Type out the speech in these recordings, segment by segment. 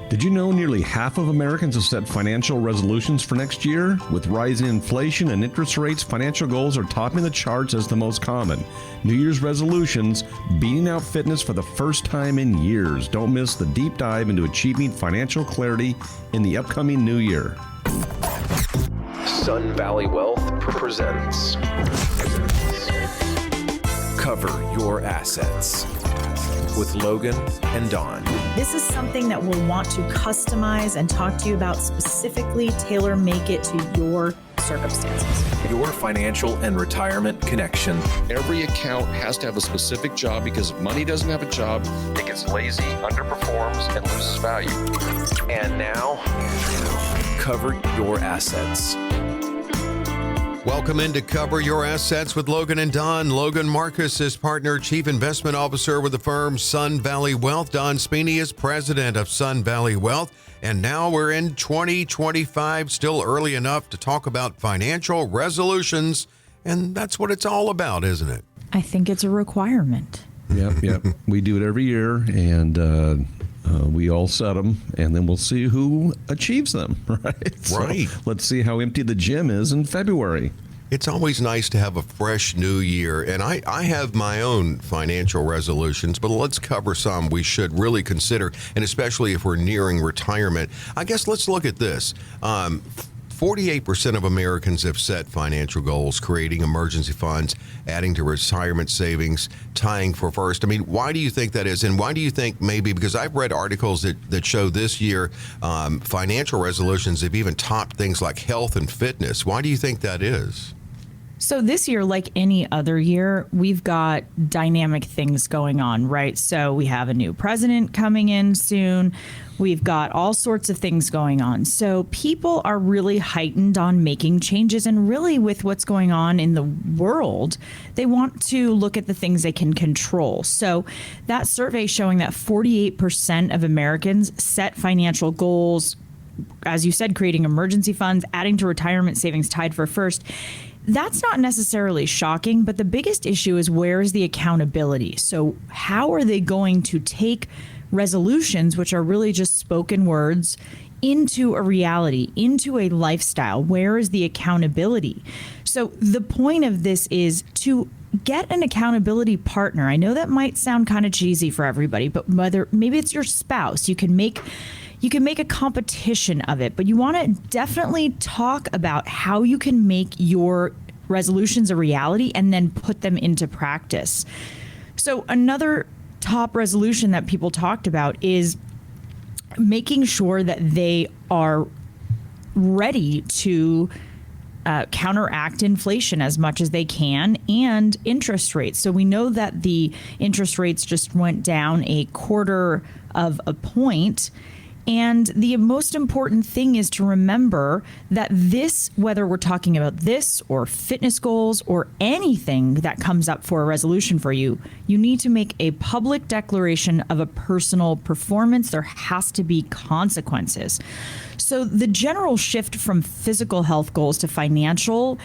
Did you know nearly half of Americans have set financial resolutions for next year? With rising inflation and interest rates, financial goals are topping the charts as the most common. New Year's resolutions, beating out fitness for the first time in years. Don't miss the deep dive into achieving financial clarity in the upcoming new year. Sun Valley Wealth presents Cover Your Assets with Logan and Don. This is something that we'll want to customize and talk to you about specifically, tailor make it to your circumstances. Your financial and retirement connection. Every account has to have a specific job, because if money doesn't have a job, it gets lazy, underperforms, and loses value. And now, Cover Your Assets. Welcome into Cover Your Assets with Logan and Don. Logan Marcus is partner, chief investment officer with the firm Sun Valley Wealth. Don Speeney is president of Sun Valley Wealth. And now we're in 2025, still early enough to talk about financial resolutions. And that's what it's all about, isn't it? I think it's a requirement. Yep. We do it every year, and we all set them, and then we'll see who achieves them, right? Right. So let's see how empty the gym is in February. It's always nice to have a fresh new year, and I have my own financial resolutions, but let's cover some we should really consider, and especially if we're nearing retirement. I guess let's look at this. 48% of Americans have set financial goals, creating emergency funds, adding to retirement savings, tying for first. I mean, why do you think that is? And why do you think maybe, because I've read articles that show this year financial resolutions have even topped things like health and fitness. Why do you think that is? So this year, like any other year, we've got dynamic things going on, right? So we have a new president coming in soon. We've got all sorts of things going on. So people are really heightened on making changes, and really with what's going on in the world, they want to look at the things they can control. So that survey showing that 48% of Americans set financial goals, as you said, creating emergency funds, adding to retirement savings, tied for first. That's not necessarily shocking, but the biggest issue is, where is the accountability? So how are they going to take resolutions, which are really just spoken words, into a reality, into a lifestyle? Where is the accountability? So the point of this is to get an accountability partner. I know that might sound kind of cheesy for everybody, but maybe it's your spouse. You can make a competition of it, but you want to definitely talk about how you can make your resolutions a reality and then put them into practice. So another top resolution that people talked about is making sure that they are ready to counteract inflation as much as they can, and interest rates. So we know that the interest rates just went down 1/4 of a point. And the most important thing is to remember that this, whether we're talking about this or fitness goals or anything that comes up for a resolution for you, you need to make a public declaration of a personal performance. There has to be consequences. So the general shift from physical health goals to financial,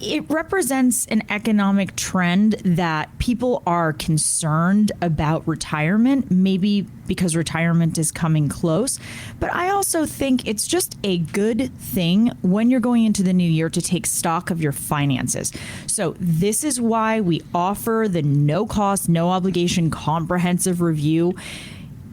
it represents an economic trend that people are concerned about retirement, maybe because retirement is coming close. But I also think it's just a good thing when you're going into the new year to take stock of your finances. So this is why we offer the no cost, no obligation comprehensive review.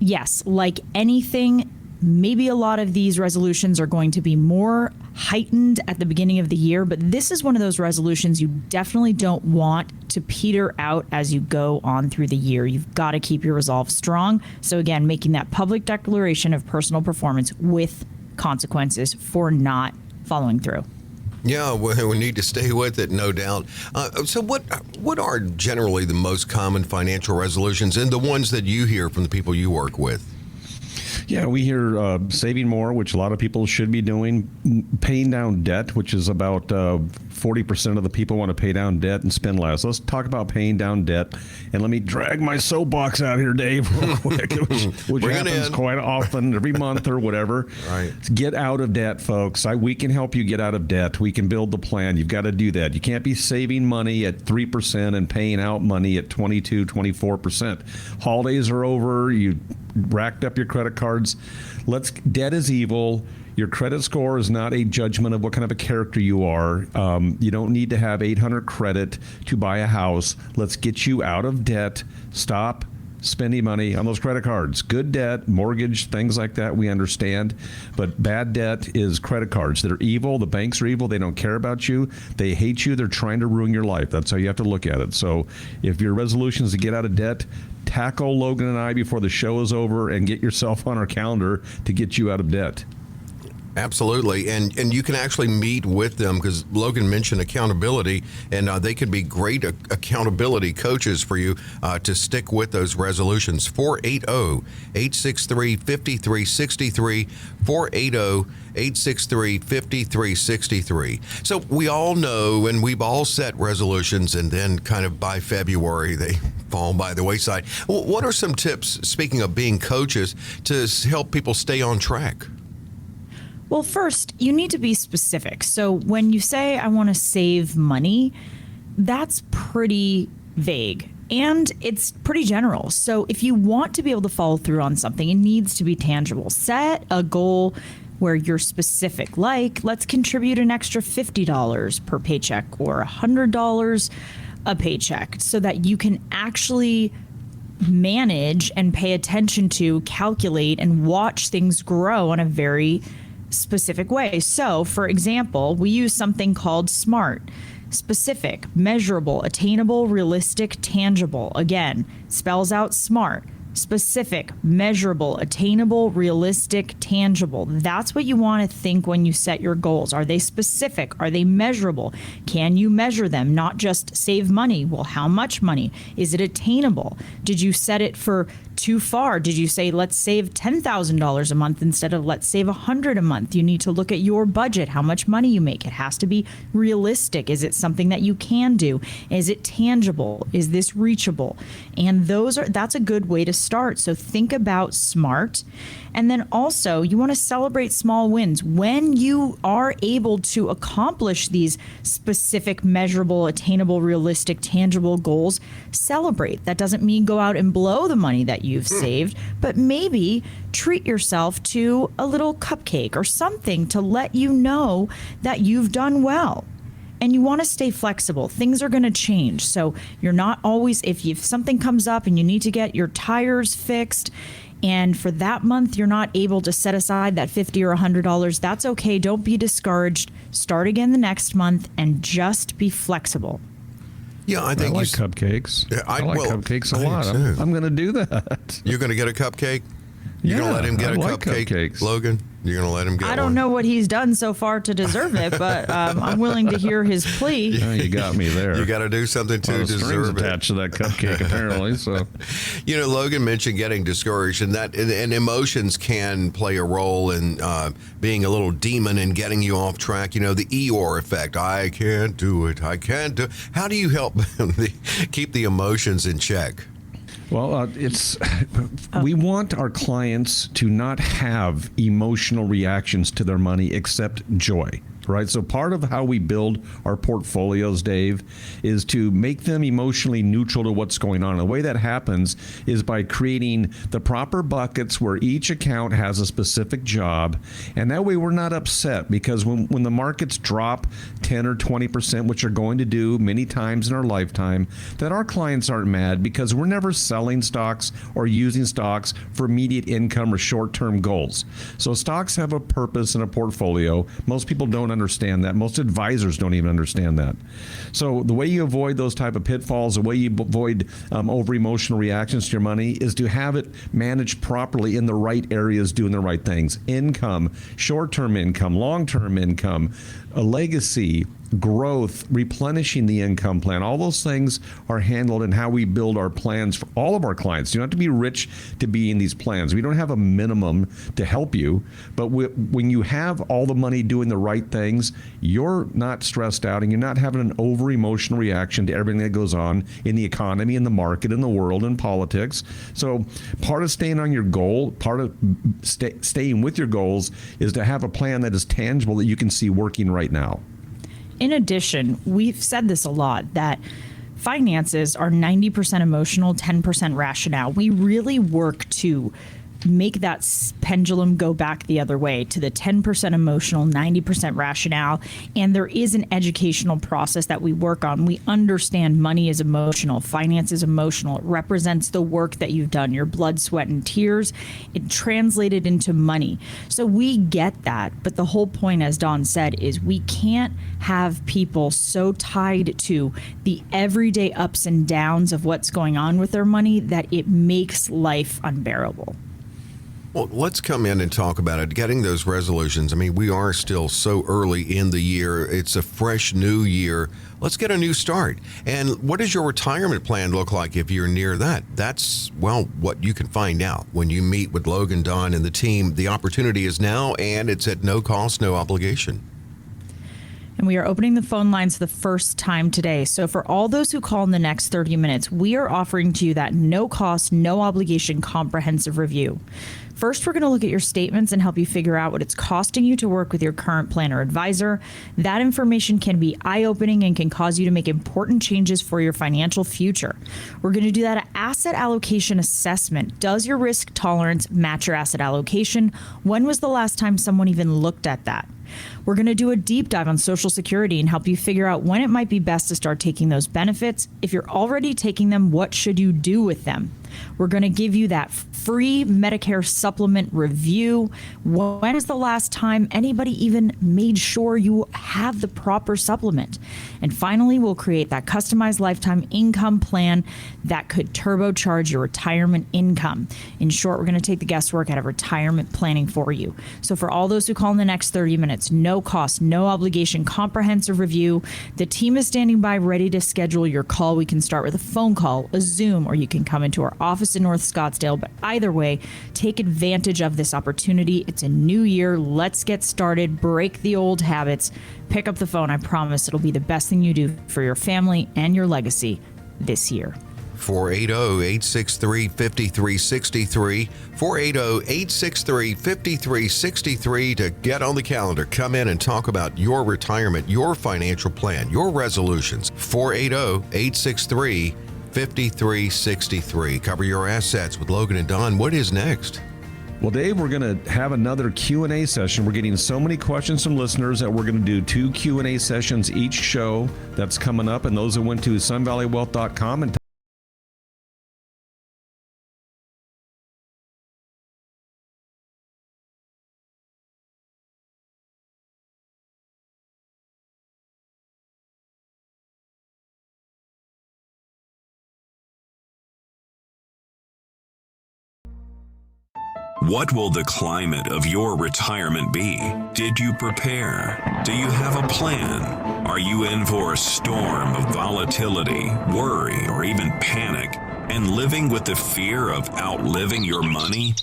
Yes, like anything, maybe a lot of these resolutions are going to be more heightened at the beginning of the year, but this is one of those resolutions you definitely don't want to peter out as you go on through the year. You've got to keep your resolve strong. So again, making that public declaration of personal performance with consequences for not following through. Yeah, we need to stay with it, no doubt. So what are generally the most common financial resolutions, and the ones that you hear from the people you work with? Yeah, we hear saving more, which a lot of people should be doing. Paying down debt, which is about 40% of the people want to pay down debt and spend less. Let's talk about paying down debt. And let me drag my soapbox out here, Dave, real quick, which happens quite often, every month or whatever. Right. Get out of debt, folks. We can help you get out of debt. We can build the plan. You've got to do that. You can't be saving money at 3% and paying out money at 22, 24%. Holidays are over. You racked up your credit cards. Debt is evil. Your credit score is not a judgment of what kind of a character you are. You don't need to have 800 credit to buy a house. Let's get you out of debt. Stop spending money on those credit cards. Good debt, mortgage, things like that, we understand. But bad debt is credit cards. They're evil. The banks are evil. They don't care about you. They hate you. They're trying to ruin your life. That's how you have to look at it. So if your resolution is to get out of debt, tackle Logan and I before the show is over and get yourself on our calendar to get you out of debt. Absolutely. And you can actually meet with them because Logan mentioned accountability, and they can be great accountability coaches for you to stick with those resolutions. 480-863-5363, 480-863-5363. So we all know, and we've all set resolutions, and then kind of by February, they fall by the wayside. What are some tips, speaking of being coaches, to help people stay on track? Well, first, you need to be specific. So when you say, I want to save money, that's pretty vague and it's pretty general. So if you want to be able to follow through on something, it needs to be tangible. Set a goal where you're specific, like let's contribute an extra $50 per paycheck or $100 a paycheck so that you can actually manage and pay attention to, calculate, and watch things grow in a very specific way. So, for example, we use something called SMART. Specific, measurable, attainable, realistic, tangible. Again, spells out SMART. Specific, measurable, attainable, realistic, tangible. That's what you want to think when you set your goals. Are they specific? Are they measurable? Can you measure them? Not just save money. Well, how much money? Is it attainable? Did you set it for too far? Did you say, let's save $10,000 a month instead of let's save $100 a month? You need to look at your budget, how much money you make. It has to be realistic. Is it something that you can do? Is it tangible? Is this reachable? And that's a good way to start. So think about SMART. And then also you want to celebrate small wins. When you are able to accomplish these specific, measurable, attainable, realistic, tangible goals, celebrate. That doesn't mean go out and blow the money that you've saved, but maybe treat yourself to a little cupcake or something to let you know that you've done well. And you want to stay flexible. Things are going to change. So you're not always, if something comes up and you need to get your tires fixed, and for that month you're not able to set aside that $50 or $100, that's okay. Don't be discouraged. Start again the next month and just be flexible. Yeah, I think I like cupcakes. Yeah, I like cupcakes a lot. I'm going to do that. You're going to get a cupcake? You're going to let him get a cupcake, cupcakes. Logan? You're going to let him get one? I don't know what he's done so far to deserve it, but I'm willing to hear his plea. Yeah, you got me there. You got to do something to deserve it. Attached to that cupcake, apparently. So, Logan mentioned getting discouraged, and emotions can play a role in being a little demon and getting you off track. The Eeyore effect. I can't do it. I can't do it. How do you help keep the emotions in check? Well, we want our clients to not have emotional reactions to their money except joy. Right. So part of how we build our portfolios, Dave, is to make them emotionally neutral to what's going on. And the way that happens is by creating the proper buckets where each account has a specific job. And that way we're not upset, because when the markets drop 10 or 20%, which are going to do many times in our lifetime, that our clients aren't mad, because we're never selling stocks or using stocks for immediate income or short-term goals. So stocks have a purpose in a portfolio. Most people don't understand that. Most advisors don't even understand that. So the way you avoid those type of pitfalls, the way you avoid over emotional reactions to your money, is to have it managed properly in the right areas, doing the right things. Income, short-term income, long-term income, a legacy, growth, replenishing the income plan. All those things are handled in how we build our plans for all of our clients. You don't have to be rich to be in these plans. We don't have a minimum to help you, but when you have all the money doing the right things, you're not stressed out and you're not having an over emotional reaction to everything that goes on in the economy, in the market, in the world, in politics. So part of staying on your goal, part of staying with your goals, is to have a plan that is tangible, that you can see working right now. In addition, we've said this a lot, that finances are 90% emotional, 10% rationale. We really work to make that pendulum go back the other way to the 10% emotional, 90% rationale. And there is an educational process that we work on. We understand money is emotional, finance is emotional. It represents the work that you've done, your blood, sweat, and tears. It translated into money. So we get that. But the whole point, as Don said, is we can't have people so tied to the everyday ups and downs of what's going on with their money that it makes life unbearable. Well, let's come in and talk about it. Getting those resolutions. I mean, we are still so early in the year. It's a fresh new year. Let's get a new start. And what does your retirement plan look like if you're near that? That's, well, what you can find out when you meet with Logan, Don, and the team. The opportunity is now, and it's at no cost, no obligation. And we are opening the phone lines for the first time today. So for all those who call in the next 30 minutes, we are offering to you that no cost, no obligation comprehensive review. First, we're going to look at your statements and help you figure out what it's costing you to work with your current plan or advisor. That information can be eye-opening and can cause you to make important changes for your financial future. We're going to do that asset allocation assessment. Does your risk tolerance match your asset allocation? When was the last time someone even looked at that? We're going to do a deep dive on Social Security and help you figure out when it might be best to start taking those benefits. If you're already taking them, what should you do with them? We're going to give you that free Medicare supplement review. When is the last time anybody even made sure you have the proper supplement? And finally, we'll create that customized lifetime income plan that could turbocharge your retirement income. In short, we're going to take the guesswork out of retirement planning for you. So for all those who call in the next 30 minutes, no cost, no obligation, comprehensive review. The team is standing by ready to schedule your call. We can start with a phone call, a Zoom, or you can come into our office in North Scottsdale. But either way, take advantage of this opportunity. It's a new year. Let's get started. Break the old habits. Pick up the phone. I promise it'll be the best thing you do for your family and your legacy this year. 480-863-5363, 480-863-5363 to get on the calendar. Come in and talk about your retirement, your financial plan, your resolutions. 480-863-5363. Cover your assets with Logan and Don. What is next? Well, Dave, we're going to have another Q&A session. We're getting so many questions from listeners that we're going to do 2 Q&A sessions each show. That's coming up. And those that went to sunvalleywealth.com and What will the climate of your retirement be? Did you prepare? Do you have a plan? Are you in for a storm of volatility, worry, or even panic, and living with the fear of outliving your money?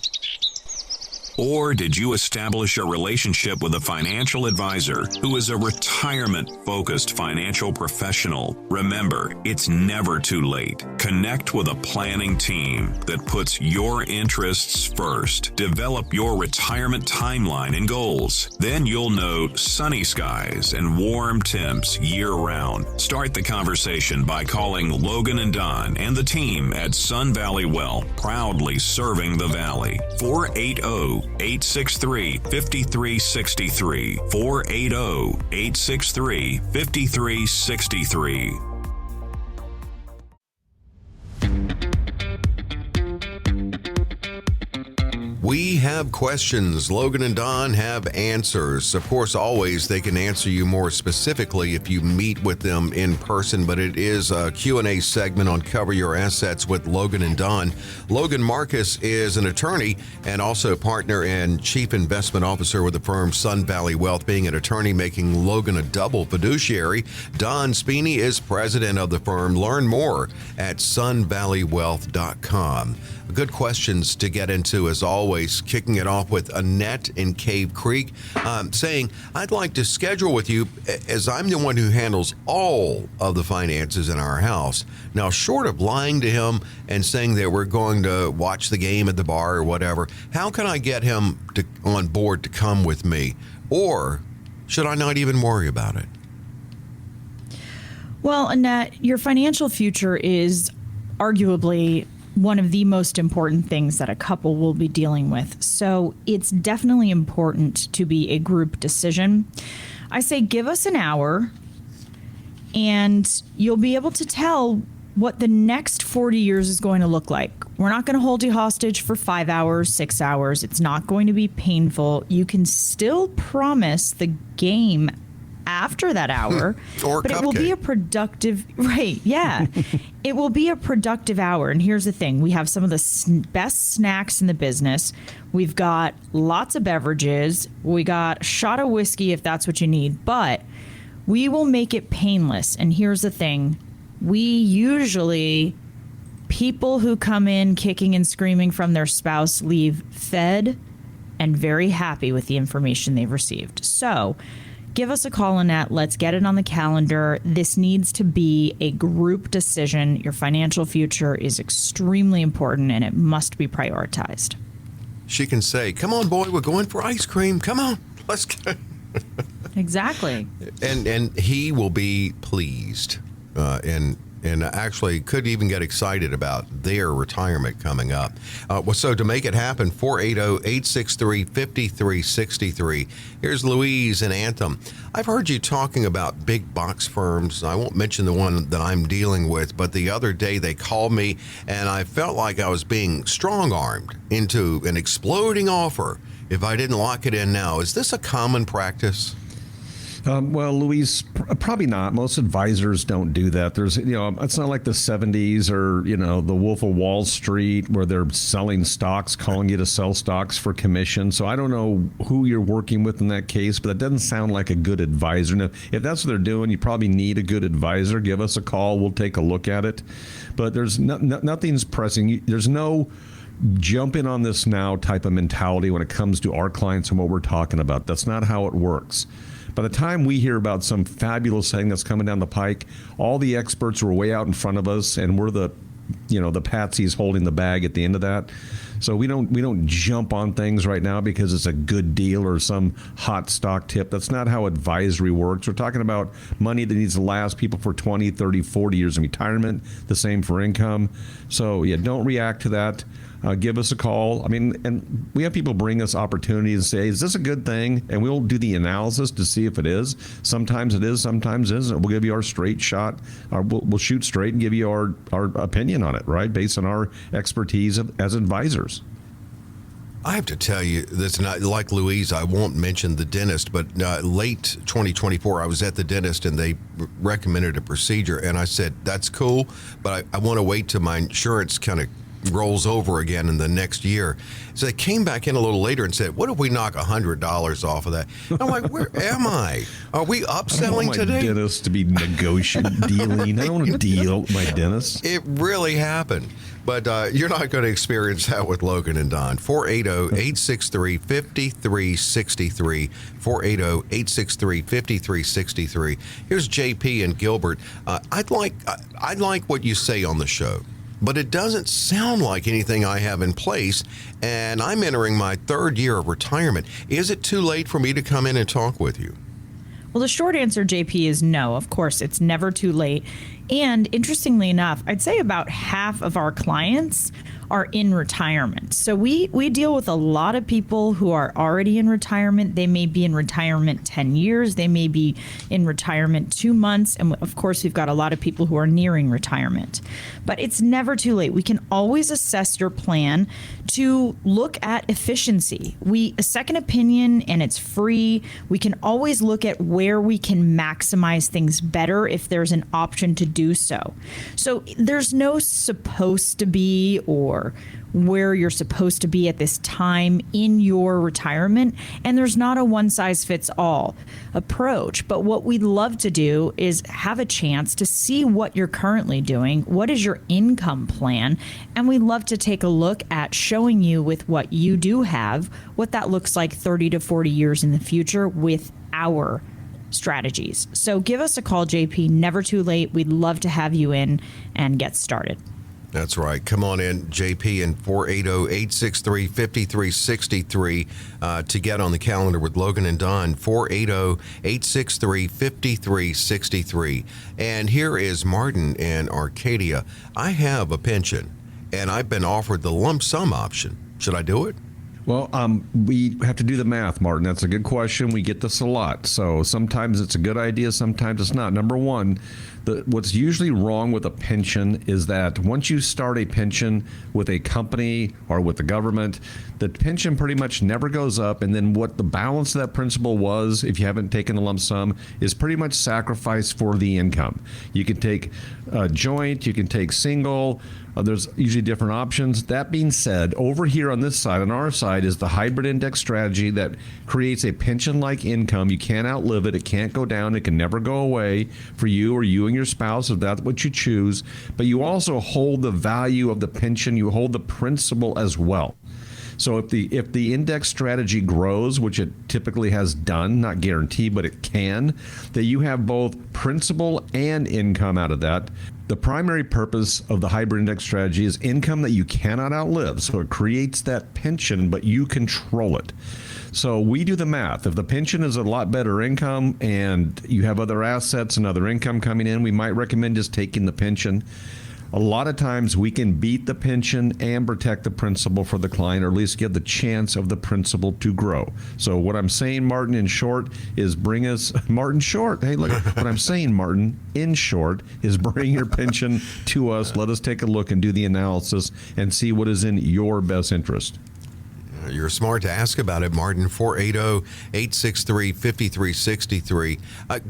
Or did you establish a relationship with a financial advisor who is a retirement-focused financial professional? Remember, it's never too late. Connect with a planning team that puts your interests first. Develop your retirement timeline and goals. Then you'll know sunny skies and warm temps year-round. Start the conversation by calling Logan and Don and the team at Sun Valley Wealth, proudly serving the Valley. 480-863-5363. 480-863-5363. We have questions. Logan and Don have answers. Of course, always they can answer you more specifically if you meet with them in person, but it is a Q&A segment on Cover Your Assets with Logan and Don. Logan Marcus is an attorney and also partner and chief investment officer with the firm Sun Valley Wealth, being an attorney making Logan a double fiduciary. Don Spini is president of the firm. Learn more at sunvalleywealth.com. Good questions to get into, as always. Kicking it off with Annette in Cave Creek, saying, I'd like to schedule with you, as I'm the one who handles all of the finances in our house. Now, short of lying to him and saying that we're going to watch the game at the bar or whatever, how can I get him on board to come with me? Or should I not even worry about it? Well, Annette, your financial future is arguably one of the most important things that a couple will be dealing with. So it's definitely important to be a group decision. I say give us an hour and you'll be able to tell what the next 40 years is going to look like. We're not going to hold you hostage for 5 hours, 6 hours. It's not going to be painful. You can still promise the game after that hour, Or but it will be a productive, right? Yeah, it will be a productive hour. And here's the thing. We have some of the best snacks in the business. We've got lots of beverages. We got a shot of whiskey if that's what you need, but we will make it painless. And here's the thing. People who come in kicking and screaming from their spouse leave fed and very happy with the information they've received. So give us a call, Annette. Let's get it on the calendar. This needs to be a group decision. Your financial future is extremely important and it must be prioritized. She can say, come on, boy, we're going for ice cream. Come on, let's go. Exactly. And he will be pleased and actually could even get excited about their retirement coming up. So to make it happen, 480-863-5363. Here's Louise in Anthem. I've heard you talking about big box firms. I won't mention the one that I'm dealing with, but the other day they called me and I felt like I was being strong-armed into an exploding offer if I didn't lock it in now. Is this a common practice? Well, Louise, probably not. Most advisors don't do that. It's not like the 70s or, the Wolf of Wall Street where they're selling stocks, calling you to sell stocks for commission. So I don't know who you're working with in that case, but that doesn't sound like a good advisor. And if that's what they're doing, you probably need a good advisor. Give us a call. We'll take a look at it. But there's nothing's pressing. There's no jump in on this now type of mentality when it comes to our clients and what we're talking about. That's not how it works. By the time we hear about some fabulous thing that's coming down the pike, all the experts were way out in front of us, and we're the patsies holding the bag at the end of that. So we don't jump on things right now because it's a good deal or some hot stock tip. That's not how advisory works. We're talking about money that needs to last people for 20, 30, 40 years in retirement, the same for income. So yeah, don't react to that. Give us a call. And we have people bring us opportunities and say, is this a good thing? And we'll do the analysis to see if it is. Sometimes it is, sometimes it isn't. We'll give you our straight shot. We'll shoot straight and give you our opinion on it, right? Based on our expertise as advisors. I have to tell you, that's not like Louise. I won't mention the dentist, but late 2024, I was at the dentist and they recommended a procedure. And I said, that's cool, but I want to wait till my insurance kind of rolls over again in the next year. So they came back in a little later and said, what if we knock $100 off of that? I'm like, where am I? Are we upselling today? I don't want my dentist to be dealing. I don't want to deal with my dentist. It really happened. But you're not going to experience that with Logan and Don. 480-863-5363. 480-863-5363. Here's JP and Gilbert. I'd like what you say on the show, but it doesn't sound like anything I have in place, and I'm entering my third year of retirement. Is it too late for me to come in and talk with you? Well, the short answer, JP, is no. Of course, it's never too late. And interestingly enough, I'd say about half of our clients are in retirement. So we deal with a lot of people who are already in retirement. They may be in retirement 10 years. They may be in retirement 2 months. And of course, we've got a lot of people who are nearing retirement. But it's never too late. We can always assess your plan to look at efficiency. A second opinion, and it's free. We can always look at where we can maximize things better if there's an option to do so. So there's no supposed to be or where you're supposed to be at this time in your retirement. And there's not a one-size-fits-all approach. But what we'd love to do is have a chance to see what you're currently doing. What is your income plan? And we'd love to take a look at showing you with what you do have, what that looks like 30 to 40 years in the future with our strategies. So give us a call, JP. Never too late. We'd love to have you in and get started. That's right. Come on in, JP, and 480-863-5363 to get on the calendar with Logan and Don. 480-863-5363. And here is Martin in Arcadia. I have a pension, and I've been offered the lump sum option. Should I do it? Well, we have to do the math, Martin. That's a good question. We get this a lot. So sometimes it's a good idea, sometimes it's not. Number one, what's usually wrong with a pension is that once you start a pension with a company or with the government, the pension pretty much never goes up. And then what the balance of that principal was, if you haven't taken a lump sum, is pretty much sacrificed for the income. You can take joint, you can take single. There's usually different options. That being said, over here on this side, on our side, is the hybrid index strategy that creates a pension-like income. You can't outlive it. It can't go down. It can never go away for you or you and your spouse if that's what you choose. But you also hold the value of the pension. You hold the principal as well. So if the index strategy grows, which it typically has done, not guaranteed, but it can, that you have both principal and income out of that. The primary purpose of the hybrid index strategy is income that you cannot outlive. So it creates that pension, but you control it. So we do the math. If the pension is a lot better income and you have other assets and other income coming in, we might recommend just taking the pension. A lot of times we can beat the pension and protect the principal for the client, or at least give the chance of the principal to grow. So what I'm saying, Martin, in short, is bring us, Martin Short, hey, look, what I'm saying, Martin, in short, is bring your pension to us. Let us take a look and do the analysis and see what is in your best interest. You're smart to ask about it, Martin. 480-863-5363.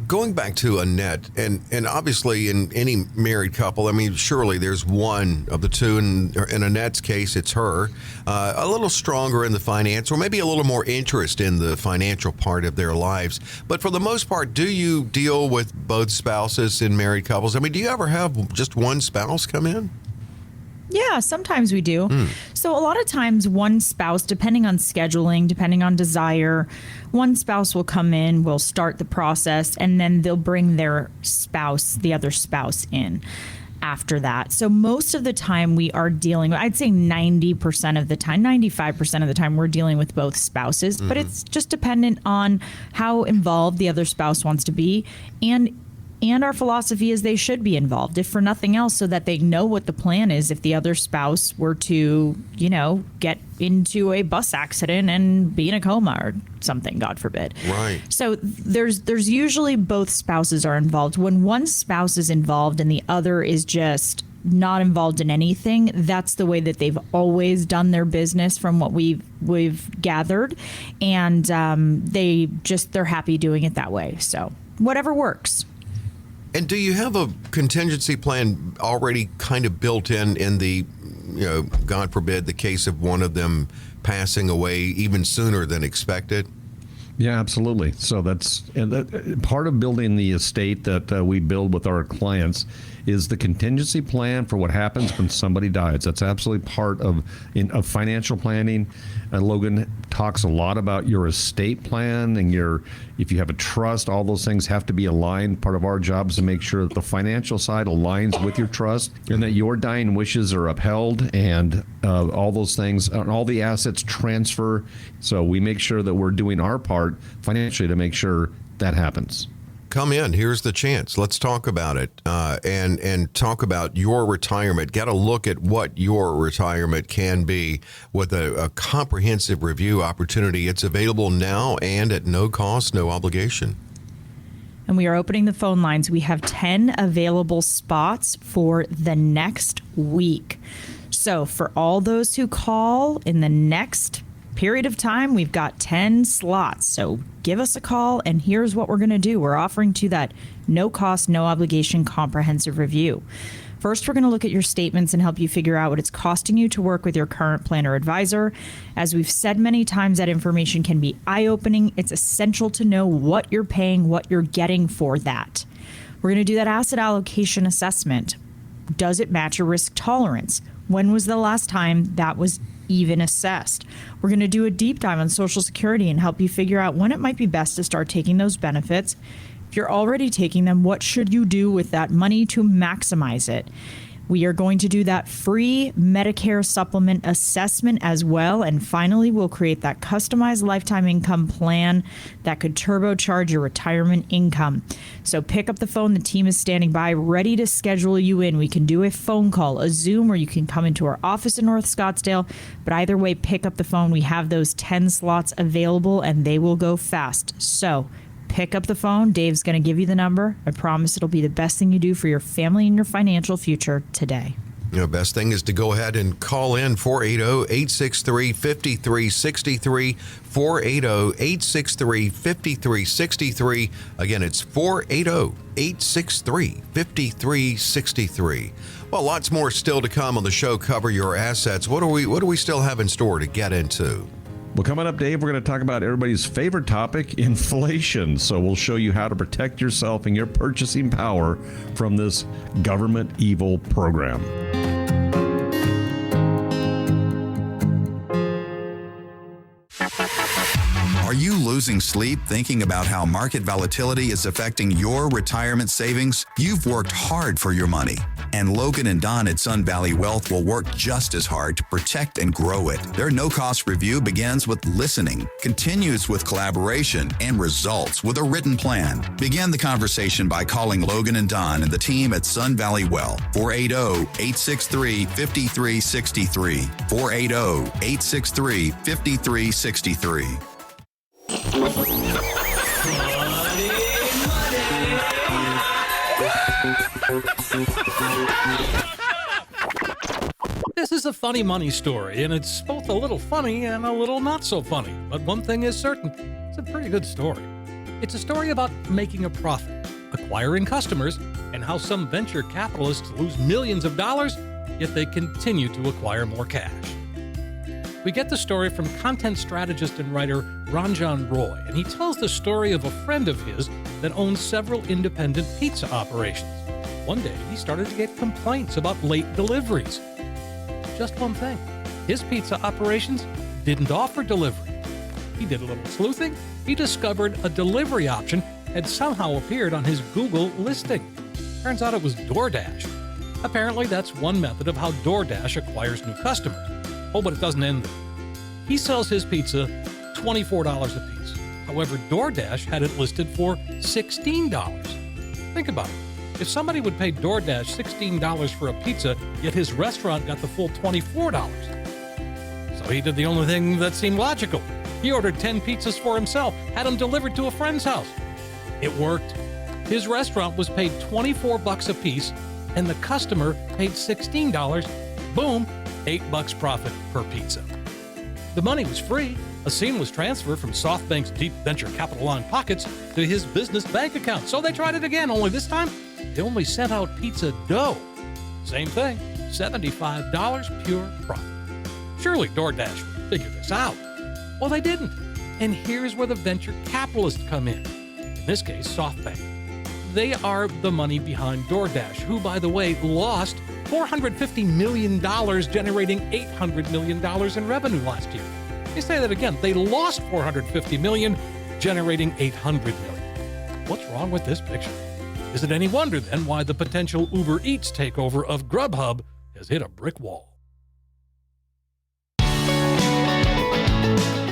Going back to Annette, and obviously in any married couple, I mean, surely there's one of the two, and in Annette's case, it's her, a little stronger in the finance, or maybe a little more interest in the financial part of their lives. But for the most part, do you deal with both spouses in married couples? I mean, do you ever have just one spouse come in? Yeah, sometimes we do. So a lot of times one spouse, depending on scheduling, depending on desire, one spouse will come in, will start the process, and then they'll bring their spouse, the other spouse, in after that. So most of the time we are dealing, I'd say 90% of the time, 95% of the time, we're dealing with both spouses, but it's just dependent on how involved the other spouse wants to be, and our philosophy is they should be involved, if for nothing else, so that they know what the plan is if the other spouse were to, get into a bus accident and be in a coma or something, God forbid. Right. So there's usually both spouses are involved. When one spouse is involved and the other is just not involved in anything, that's the way that they've always done their business from what we've gathered. And they're happy doing it that way. So whatever works. And do you have a contingency plan already kind of built in the, God forbid, the case of one of them passing away even sooner than expected? Yeah, absolutely. So that's part of building the estate that we build with our clients is the contingency plan for what happens when somebody dies. That's absolutely part of financial planning. Logan talks a lot about your estate plan and if you have a trust, all those things have to be aligned. Part of our job is to make sure that the financial side aligns with your trust and that your dying wishes are upheld and all those things, and all the assets transfer. So we make sure that we're doing our part financially to make sure that happens. Come in. Here's the chance. Let's talk about it and talk about your retirement. Get a look at what your retirement can be with a comprehensive review opportunity. It's available now and at no cost, no obligation. And we are opening the phone lines. We have 10 available spots for the next week. So for all those who call in the next period of time, we've got 10 slots. So give us a call, and here's what we're going to do. We're offering to that no cost, no obligation comprehensive review. First, we're going to look at your statements and help you figure out what it's costing you to work with your current planner advisor. As we've said many times, that information can be eye-opening. It's essential to know what you're paying, what you're getting for that. We're going to do that asset allocation assessment. Does it match your risk tolerance? When was the last time that was even assessed? We're going to do a deep dive on Social Security and help you figure out when it might be best to start taking those benefits. If you're already taking them, what should you do with that money to maximize it? We are going to do that free Medicare supplement assessment as well. And finally, we'll create that customized lifetime income plan that could turbocharge your retirement income. So pick up the phone. The team is standing by, ready to schedule you in. We can do a phone call, a Zoom, or you can come into our office in North Scottsdale. But either way, pick up the phone. We have those 10 slots available, and they will go fast. So pick up the phone. Dave's going to give you the number. I promise it'll be the best thing you do for your family and your financial future today. Best thing is to go ahead and call in 480-863-5363, 480-863-5363. Again, it's 480-863-5363. Well, lots more still to come on the show. Cover Your Assets. What do we still have in store to get into? Well, coming up, Dave, we're going to talk about everybody's favorite topic, inflation. So we'll show you how to protect yourself and your purchasing power from this government evil program. Are you losing sleep thinking about how market volatility is affecting your retirement savings? You've worked hard for your money, and Logan and Don at Sun Valley Wealth will work just as hard to protect and grow it. Their no-cost review begins with listening, continues with collaboration, and results with a written plan. Begin the conversation by calling Logan and Don and the team at Sun Valley Wealth, 480-863-5363, 480-863-5363. This is a funny money story, and it's both a little funny and a little not so funny. But one thing is certain, it's a pretty good story. It's a story about making a profit, acquiring customers, and how some venture capitalists lose millions of dollars, yet they continue to acquire more cash. We get the story from content strategist and writer Ranjan Roy, and he tells the story of a friend of his that owns several independent pizza operations. One day, he started to get complaints about late deliveries. Just one thing, his pizza operations didn't offer delivery. He did a little sleuthing. He discovered a delivery option had somehow appeared on his Google listing. Turns out it was DoorDash. Apparently, that's one method of how DoorDash acquires new customers. Oh, but it doesn't end there. He sells his pizza $24 a piece. However, DoorDash had it listed for $16. Think about it. If somebody would pay DoorDash $16 for a pizza, yet his restaurant got the full $24. So he did the only thing that seemed logical. He ordered 10 pizzas for himself, had them delivered to a friend's house. It worked. His restaurant was paid $24 a piece, and the customer paid $16. Boom, $8 profit per pizza. The money was free. A seamless transfer from SoftBank's deep venture capital-line pockets to his business bank account. So they tried it again, only this time, they only sent out pizza dough. Same thing, $75 pure profit. Surely DoorDash would figure this out. Well, they didn't. And here's where the venture capitalists come in. In this case, SoftBank. They are the money behind DoorDash, who, by the way, lost $450 million, generating $800 million in revenue last year. Let me say that again. They lost $450 million, generating $800 million. What's wrong with this picture? Is it any wonder, then, why the potential Uber Eats takeover of Grubhub has hit a brick wall?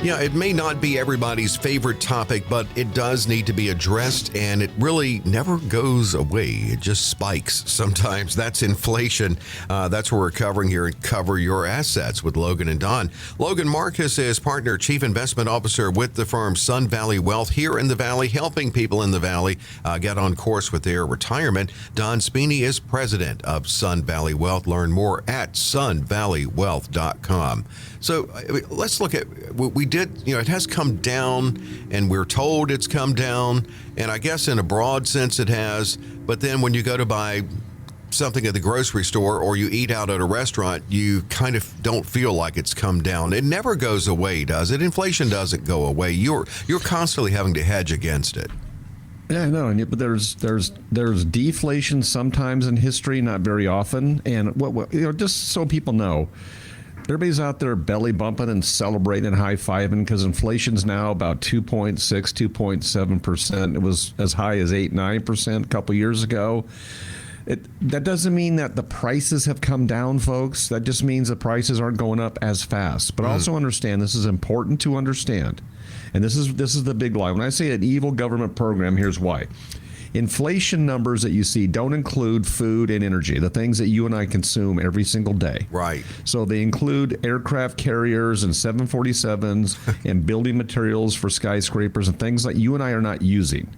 Yeah, it may not be everybody's favorite topic, but it does need to be addressed, and it really never goes away. It just spikes sometimes. That's inflation. That's what we're covering here at Cover Your Assets with Logan and Don. Logan Marcus is partner, chief investment officer with the firm Sun Valley Wealth here in the Valley, helping people in the Valley get on course with their retirement. Don Spini is president of Sun Valley Wealth. Learn more at sunvalleywealth.com. So let's look at what we did. It has come down, and we're told it's come down, and I guess in a broad sense it has. But then when you go to buy something at the grocery store or you eat out at a restaurant, you kind of don't feel like it's come down. It never goes away, does it? Inflation doesn't go away. You're constantly having to hedge against it. Yeah, no, but there's deflation sometimes in history, not very often. And what just so people know, everybody's out there belly bumping and celebrating and high fiving because inflation's now about 2.6, 2.7%. It was as high as 8-9% a couple years ago. That doesn't mean that the prices have come down, folks. That just means the prices aren't going up as fast. But also understand, this is important to understand. And this is the big lie. When I say an evil government program, here's why. Inflation numbers that you see don't include food and energy, the things that you and I consume every single day. Right. So they include aircraft carriers and 747s and building materials for skyscrapers and things that you and I are not using.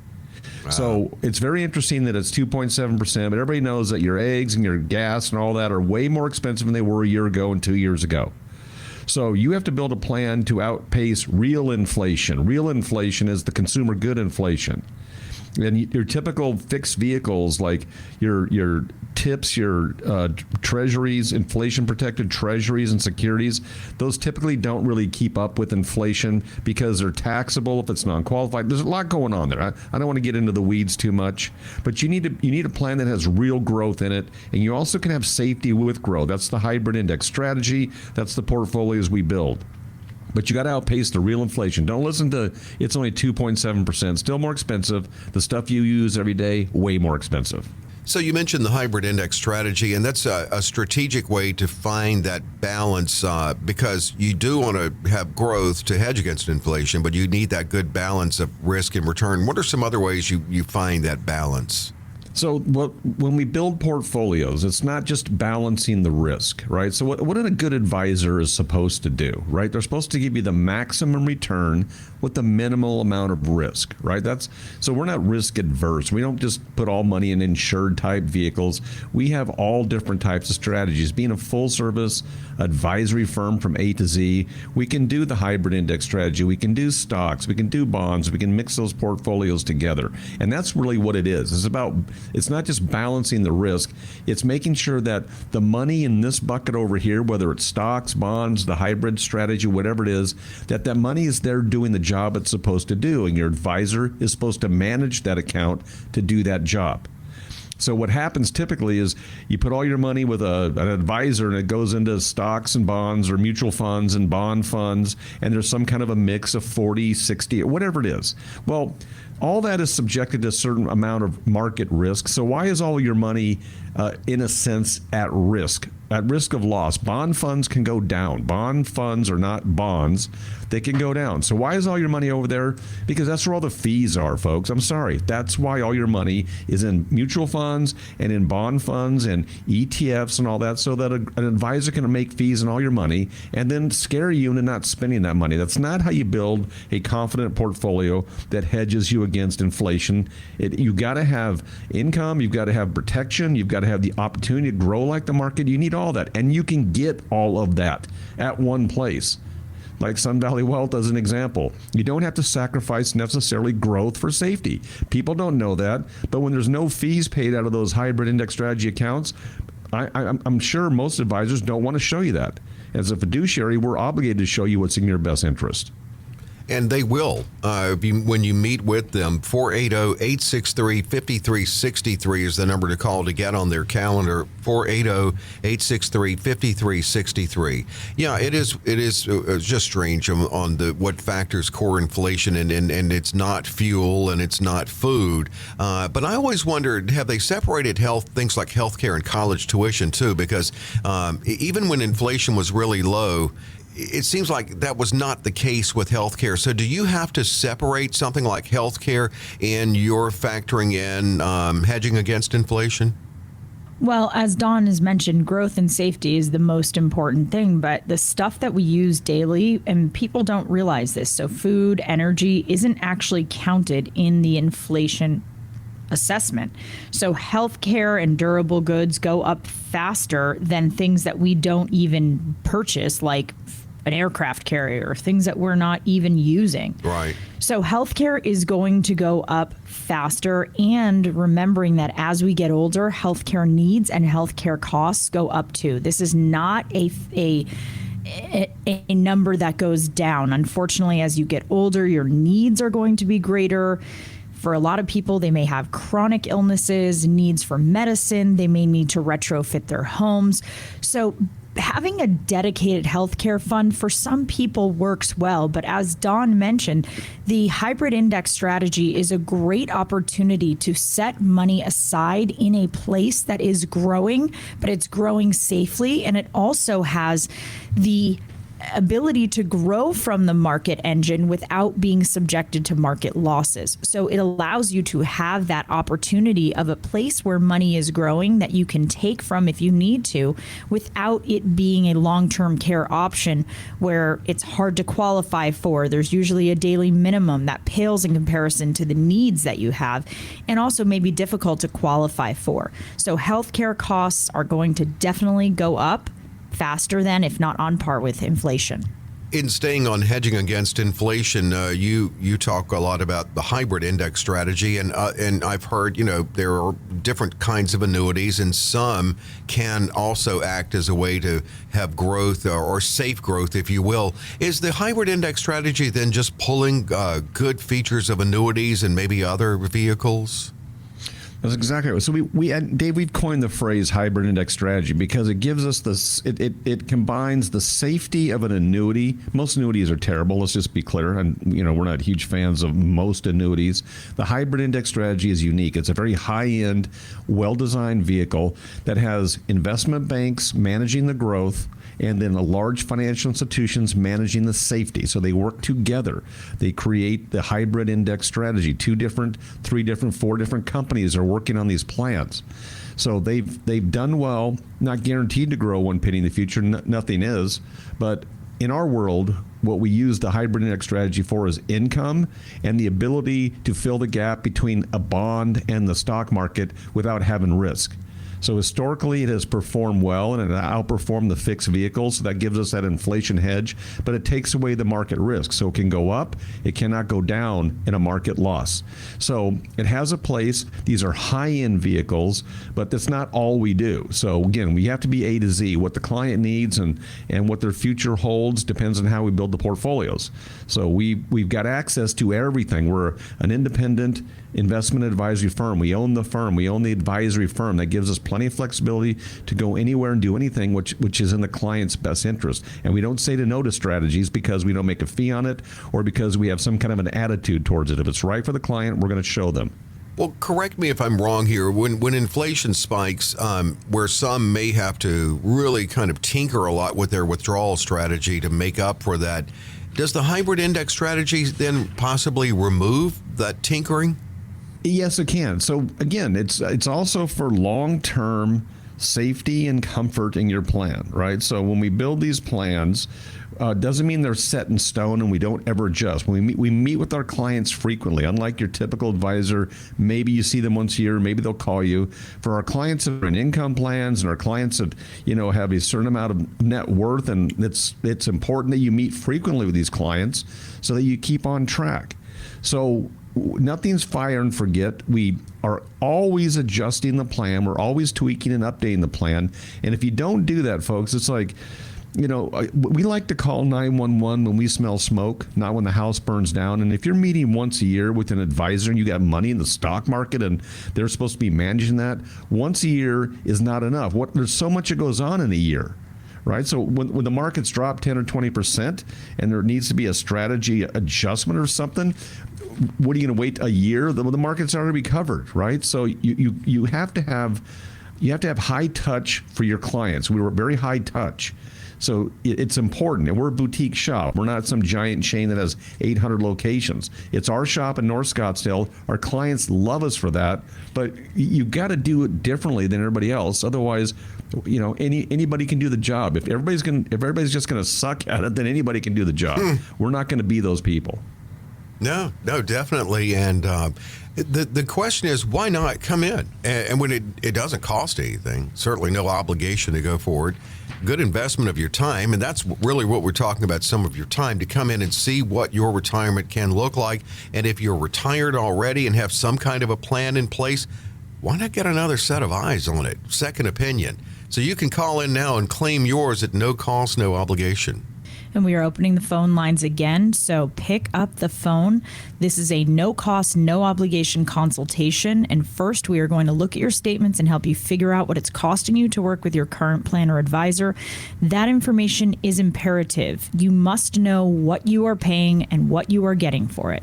So it's very interesting that it's 2.7%, but everybody knows that your eggs and your gas and all that are way more expensive than they were a year ago and 2 years ago. So you have to build a plan to outpace real inflation. Real inflation is the consumer good inflation. And your typical fixed vehicles like your TIPS, your treasuries, inflation-protected treasuries and securities, those typically don't really keep up with inflation because they're taxable if it's non-qualified. There's a lot going on there. I don't want to get into the weeds too much, but you need a plan that has real growth in it, and you also can have safety with growth. That's the hybrid index strategy. That's the portfolios we build. But you got to outpace the real inflation. Don't listen to it's only 2.7%. Still more expensive. The stuff you use every day, way more expensive. So you mentioned the hybrid index strategy, and that's a strategic way to find that balance because you do want to have growth to hedge against inflation, but you need that good balance of risk and return. What are some other ways you find that balance? So when we build portfolios, it's not just balancing the risk, right? So what a good advisor is supposed to do, right? They're supposed to give you the maximum return with the minimal amount of risk, right? So we're not risk adverse. We don't just put all money in insured type vehicles. We have all different types of strategies. Being a full service advisory firm from A to Z, we can do the hybrid index strategy. We can do stocks. We can do bonds. We can mix those portfolios together. And that's really what it is. It's not just balancing the risk. It's making sure that the money in this bucket over here, whether it's stocks, bonds, the hybrid strategy, whatever it is, that money is there doing the job it's supposed to do. And your advisor is supposed to manage that account to do that job. So what happens typically is you put all your money with an advisor and it goes into stocks and bonds or mutual funds and bond funds, and there's some kind of a mix of 40, 60, or whatever it is. Well, all that is subjected to a certain amount of market risk. So why is all your money, in a sense, at risk of loss? Bond funds can go down. Bond funds are not bonds. They can go down. So why is all your money over there? Because that's where all the fees are, folks. I'm sorry. That's why all your money is in mutual funds and in bond funds and ETFs and all that, so that an advisor can make fees on all your money and then scare you into not spending that money. That's not how you build a confident portfolio that hedges you against inflation. You've got to have income. You've got to have protection. You've got to have the opportunity to grow like the market. You need all that. And you can get all of that at one place. Like Sun Valley Wealth as an example. You don't have to sacrifice necessarily growth for safety. People don't know that, but when there's no fees paid out of those hybrid index strategy accounts, I'm sure most advisors don't want to show you that. As a fiduciary, we're obligated to show you what's in your best interest. And they will when you meet with them. 480-863-5363 is the number to call to get on their calendar. 480-863-5363. Yeah, it is just strange on what factors core inflation, and it's not fuel and it's not food. But I always wondered, have they separated things like healthcare and college tuition too? Because even when inflation was really low, it seems like that was not the case with healthcare. So do you have to separate something like healthcare in your factoring in hedging against inflation? Well, as Don has mentioned, growth and safety is the most important thing, but the stuff that we use daily, and people don't realize this, so food, energy isn't actually counted in the inflation assessment. So healthcare and durable goods go up faster than things that we don't even purchase, like an aircraft carrier, things that we're not even using. Right. So healthcare is going to go up faster, and remembering that as we get older, healthcare needs and healthcare costs go up too. This is not a number that goes down. Unfortunately, as you get older, your needs are going to be greater. For a lot of people, they may have chronic illnesses, needs for medicine. They may need to retrofit their homes. So having a dedicated healthcare fund for some people works well, but as Don mentioned, the hybrid index strategy is a great opportunity to set money aside in a place that is growing, but it's growing safely, and it also has the ability to grow from the market engine without being subjected to market losses. So it allows you to have that opportunity of a place where money is growing that you can take from if you need to, without it being a long-term care option where it's hard to qualify for. There's usually a daily minimum that pales in comparison to the needs that you have, and also may be difficult to qualify for. So healthcare costs are going to definitely go up faster than, if not on par with, inflation. In staying on hedging against inflation, you talk a lot about the hybrid index strategy, and I've heard there are different kinds of annuities, and some can also act as a way to have growth or safe growth, if you will. Is the hybrid index strategy then just pulling good features of annuities and maybe other vehicles? That's exactly right. So Dave, we've coined the phrase hybrid index strategy because it gives us this, it combines the safety of an annuity. Most annuities are terrible, let's just be clear. And, we're not huge fans of most annuities. The hybrid index strategy is unique. It's a very high-end, well-designed vehicle that has investment banks managing the growth, and then the large financial institutions managing the safety. So they work together. They create the hybrid index strategy. 2 different, 3 different, 4 different companies are working on these plans. So they've done well, not guaranteed to grow one penny in the future. Nothing is. But in our world, what we use the hybrid index strategy for is income and the ability to fill the gap between a bond and the stock market without having risk. So historically, it has performed well, and it outperformed the fixed vehicles. So that gives us that inflation hedge, but it takes away the market risk. So it can go up, it cannot go down in a market loss. So it has a place. These are high-end vehicles, but that's not all we do. So again, we have to be A to Z. What the client needs and what their future holds depends on how we build the portfolios. So we've got access to everything. We're an independent investment advisory firm. We own the firm. We own the advisory firm. That gives us plenty of flexibility to go anywhere and do anything which is in the client's best interest. And we don't say to no to strategies because we don't make a fee on it or because we have some kind of an attitude towards it. If it's right for the client, we're going to show them. Well, correct me if I'm wrong here. When inflation spikes, where some may have to really kind of tinker a lot with their withdrawal strategy to make up for that, does the hybrid index strategy then possibly remove that tinkering? Yes, it can. So again, it's also for long-term safety and comfort in your plan, right? So when we build these plans, doesn't mean they're set in stone and we don't ever adjust. When we meet with our clients frequently. Unlike your typical advisor, maybe you see them once a year, maybe they'll call you. For our clients that are in income plans and our clients that have a certain amount of net worth, and it's important that you meet frequently with these clients so that you keep on track. So nothing's fire and forget. We are always adjusting the plan. We're always tweaking and updating the plan. And if you don't do that, folks, it's like, we like to call 911 when we smell smoke, not when the house burns down. And if you're meeting once a year with an advisor and you got money in the stock market and they're supposed to be managing that, once a year is not enough. There's so much that goes on in a year. Right. So when the markets drop 10 or 20% and there needs to be a strategy adjustment or something, what are you going to wait a year? The market's already covered. Right. So you have to have high touch for your clients. We were very high touch. So it's important. And we're a boutique shop. We're not some giant chain that has 800 locations. It's our shop in North Scottsdale. Our clients love us for that. But you got to do it differently than everybody else. Otherwise, anybody can do the job. If everybody's just going to suck at it, then anybody can do the job. We're not going to be those people. No, definitely. And the question is, why not come in? And when it doesn't cost anything, certainly no obligation to go forward, good investment of your time. And that's really what we're talking about, some of your time to come in and see what your retirement can look like. And if you're retired already and have some kind of a plan in place, why not get another set of eyes on it? Second opinion. So you can call in now and claim yours at no cost, no obligation. And we are opening the phone lines again, so pick up the phone. This is a no-cost, no-obligation consultation. And first, we are going to look at your statements and help you figure out what it's costing you to work with your current plan or advisor. That information is imperative. You must know what you are paying and what you are getting for it.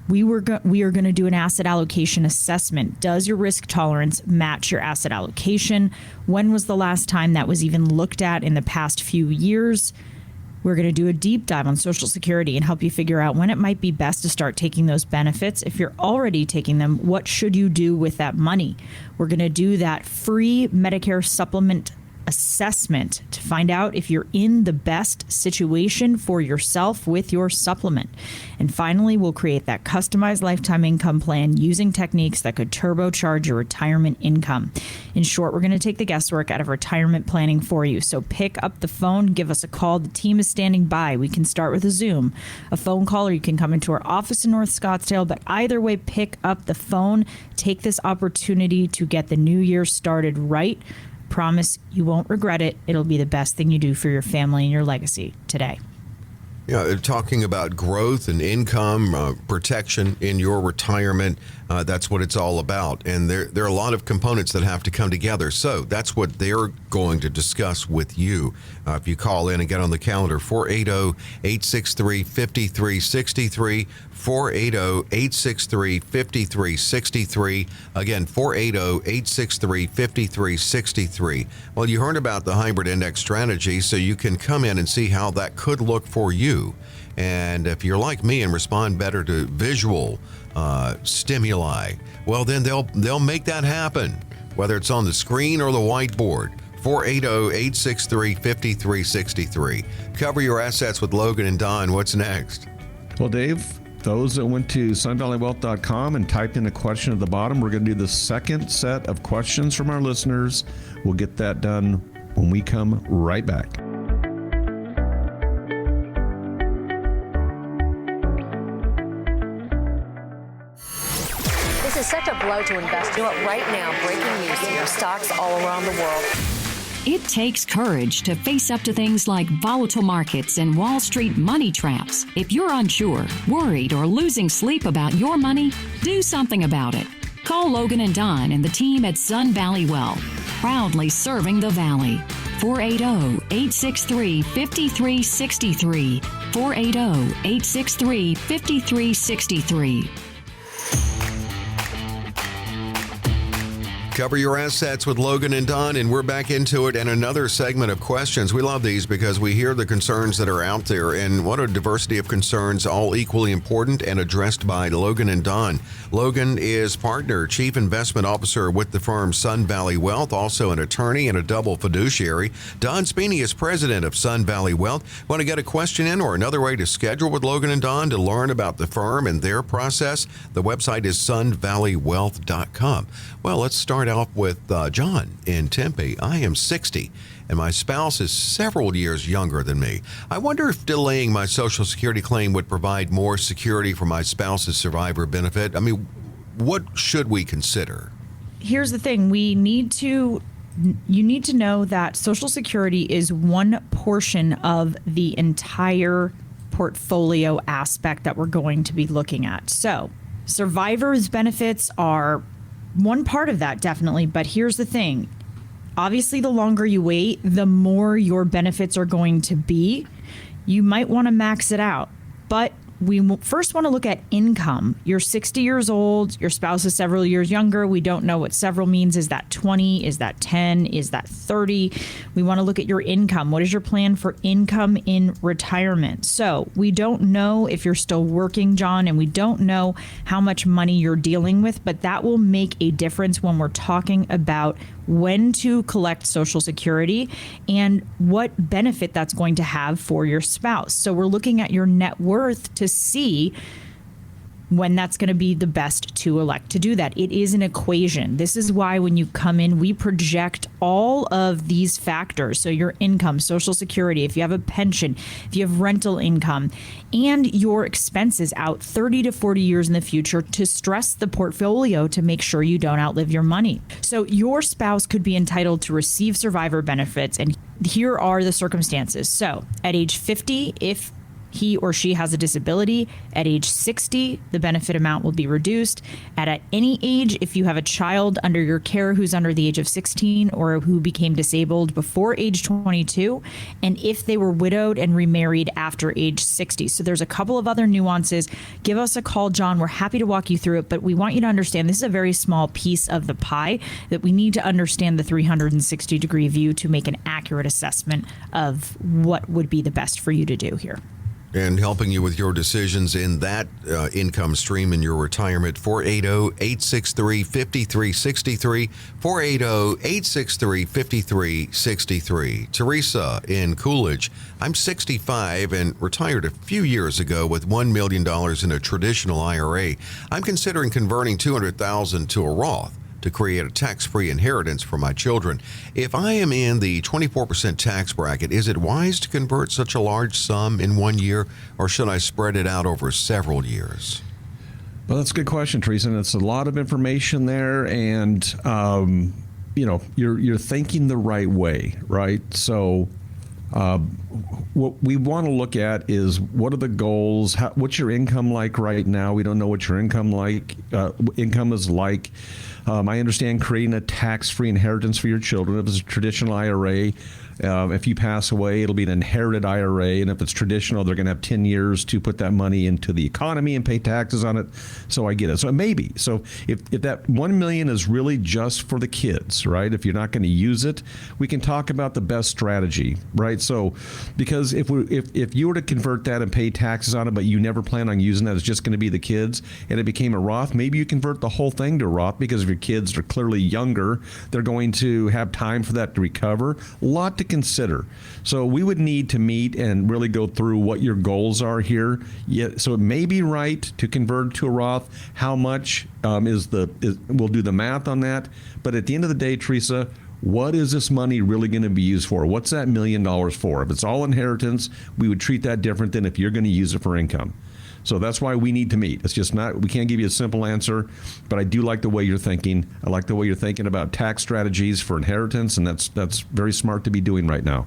We are going to do an asset allocation assessment. Does your risk tolerance match your asset allocation? When was the last time that was even looked at in the past few years? We're going to do a deep dive on Social Security and help you figure out when it might be best to start taking those benefits. If you're already taking them, what should you do with that money? We're going to do that free Medicare supplement assessment to find out if you're in the best situation for yourself with your supplement. And finally, we'll create that customized lifetime income plan using techniques that could turbocharge your retirement income. In short, we're going to take the guesswork out of retirement planning for you. So pick up the phone, give us a call. The team is standing by. We can start with a Zoom, a phone call, or you can come into our office in North Scottsdale. But either way, pick up the phone. Take this opportunity to get the new year started right. Promise you won't regret it. It'll be the best thing you do for your family and your legacy today. Yeah, talking about growth and income protection in your retirement, that's what it's all about. And there are a lot of components that have to come together. So that's what they're going to discuss with you. If you call in and get on the calendar, 480-863-5363, 480-863-5363. Again, 480-863-5363. Well, you heard about the hybrid index strategy, so you can come in and see how that could look for you. And if you're like me and respond better to visual stimuli, well, then they'll make that happen, whether it's on the screen or the whiteboard. 480-863-5363. Cover your assets with Logan and Don. What's next? Well, Dave, those that went to sunvalleywealth.com and typed in a question at the bottom, we're going to do the second set of questions from our listeners. We'll get that done when we come right back. This is such a blow to investors. You know what? Right now, breaking news here, stocks all around the world. It takes courage to face up to things like volatile markets and Wall Street money traps. If you're unsure, worried, or losing sleep about your money, do something about it. Call Logan and Don and the team at Sun Valley Wealth, proudly serving the Valley. 480-863-5363. 480-863-5363. Cover your assets with Logan and Don, and we're back into it and another segment of questions. We love these because we hear the concerns that are out there, and what a diversity of concerns, all equally important and addressed by Logan and Don. Logan is partner, chief investment officer with the firm Sun Valley Wealth, also an attorney and a double fiduciary. Don Spini is president of Sun Valley Wealth. Want to get a question in or another way to schedule with Logan and Don to learn about the firm and their process? The website is sunvalleywealth.com. Well, let's start off with John in Tempe. I am 60 and my spouse is several years younger than me. I wonder if delaying my Social Security claim would provide more security for my spouse's survivor benefit. I mean, what should we consider? Here's the thing. You need to know that Social Security is one portion of the entire portfolio aspect that we're going to be looking at. So survivors benefits are one part of that, definitely. But here's the thing. Obviously, the longer you wait, the more your benefits are going to be. You might want to max it out. But we first want to look at income. You're 60 years old. Your spouse is several years younger. We don't know what several means. Is that 20? Is that 10? Is that 30? We want to look at your income. What is your plan for income in retirement? So we don't know if you're still working, John, and we don't know how much money you're dealing with, but that will make a difference when we're talking about when to collect Social Security and what benefit that's going to have for your spouse. So we're looking at your net worth to see when that's going to be the best to elect to do that. It is an equation. This is why when you come in, we project all of these factors. So your income, Social Security, if you have a pension, if you have rental income, and your expenses out 30 to 40 years in the future to stress the portfolio to make sure you don't outlive your money. So your spouse could be entitled to receive survivor benefits. And here are the circumstances. So at age 50, if he or she has a disability. At age 60, the benefit amount will be reduced. At any age, if you have a child under your care who's under the age of 16 or who became disabled before age 22, and if they were widowed and remarried after age 60. So there's a couple of other nuances. Give us a call, John. We're happy to walk you through it, but we want you to understand this is a very small piece of the pie that we need to understand the 360-degree view to make an accurate assessment of what would be the best for you to do here. And helping you with your decisions in that income stream in your retirement, 480-863-5363, 480-863-5363. Teresa in Coolidge, I'm 65 and retired a few years ago with $1 million in a traditional IRA. I'm considering converting $200,000 to a Roth to create a tax-free inheritance for my children. If I am in the 24% tax bracket, is it wise to convert such a large sum in 1 year, or should I spread it out over several years? Well, that's a good question, Teresa, and it's a lot of information there, and you're thinking the right way, right? So what we want to look at is what are the goals? What's your income like right now? We don't know what your income is like. I understand creating a tax-free inheritance for your children. If it's a traditional IRA, if you pass away, it'll be an inherited IRA. And if it's traditional, they're going to have 10 years to put that money into the economy and pay taxes on it. So I get it. So maybe. So if that $1 million is really just for the kids, right? If you're not going to use it, we can talk about the best strategy, right? So because if you were to convert that and pay taxes on it, but you never plan on using that, it's just going to be the kids, and it became a Roth, maybe you convert the whole thing to Roth, because if your kids are clearly younger, they're going to have time for that to recover. A lot to consider. So we would need to meet and really go through what your goals are here. So it may be right to convert to a Roth. How much we'll do the math on that. But at the end of the day, Teresa, what is this money really going to be used for? What's that $1 million for? If it's all inheritance, we would treat that different than if you're going to use it for income. So that's why we need to meet. It's just we can't give you a simple answer, but I do like the way you're thinking. I like the way you're thinking about tax strategies for inheritance, and that's very smart to be doing right now.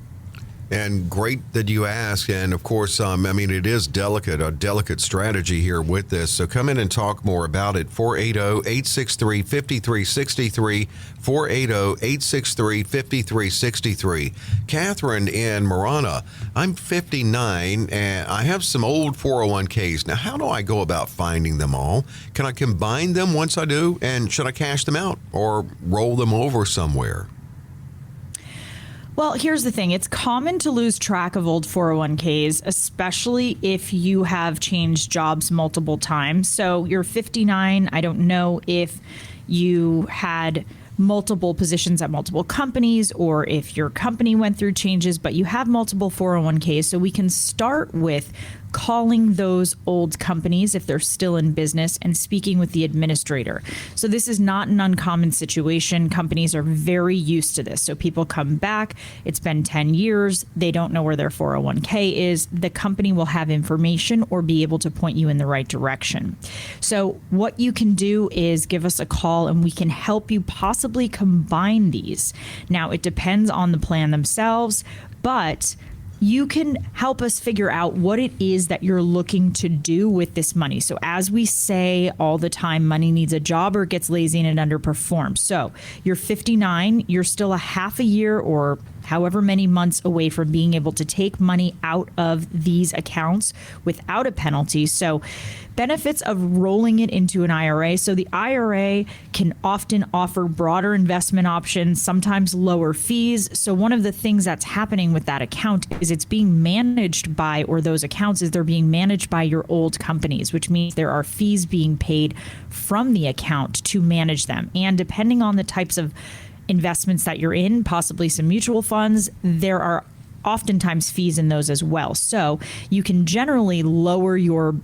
And great that you ask. And of course, it is a delicate strategy here with this. So come in and talk more about it. 480-863-5363, 480-863-5363. Catherine in Marana, I'm 59 and I have some old 401ks. Now, how do I go about finding them all? Can I combine them once I do? And should I cash them out or roll them over somewhere? Well, here's the thing. It's common to lose track of old 401ks, especially if you have changed jobs multiple times. So you're 59. I don't know if you had multiple positions at multiple companies or if your company went through changes, but you have multiple 401ks. So we can start with calling those old companies if they're still in business and speaking with the administrator. So this is not an uncommon situation. Companies are very used to this. So people come back, it's been 10 years, they don't know where their 401k is. The company will have information or be able to point you in the right direction. So what you can do is give us a call and we can help you possibly combine these. Now, it depends on the plan themselves, but you can help us figure out what it is that you're looking to do with this money. So as we say all the time, money needs a job or it gets lazy and it underperforms. So you're 59, you're still a half a year or however many months away from being able to take money out of these accounts without a penalty. So benefits of rolling it into an IRA. So the IRA can often offer broader investment options, sometimes lower fees. So one of the things that's happening with that account is it's being managed by, or those accounts is they're being managed by your old companies, which means there are fees being paid from the account to manage them. And depending on the types of investments that you're in, possibly some mutual funds, there are oftentimes fees in those as well. So you can generally lower your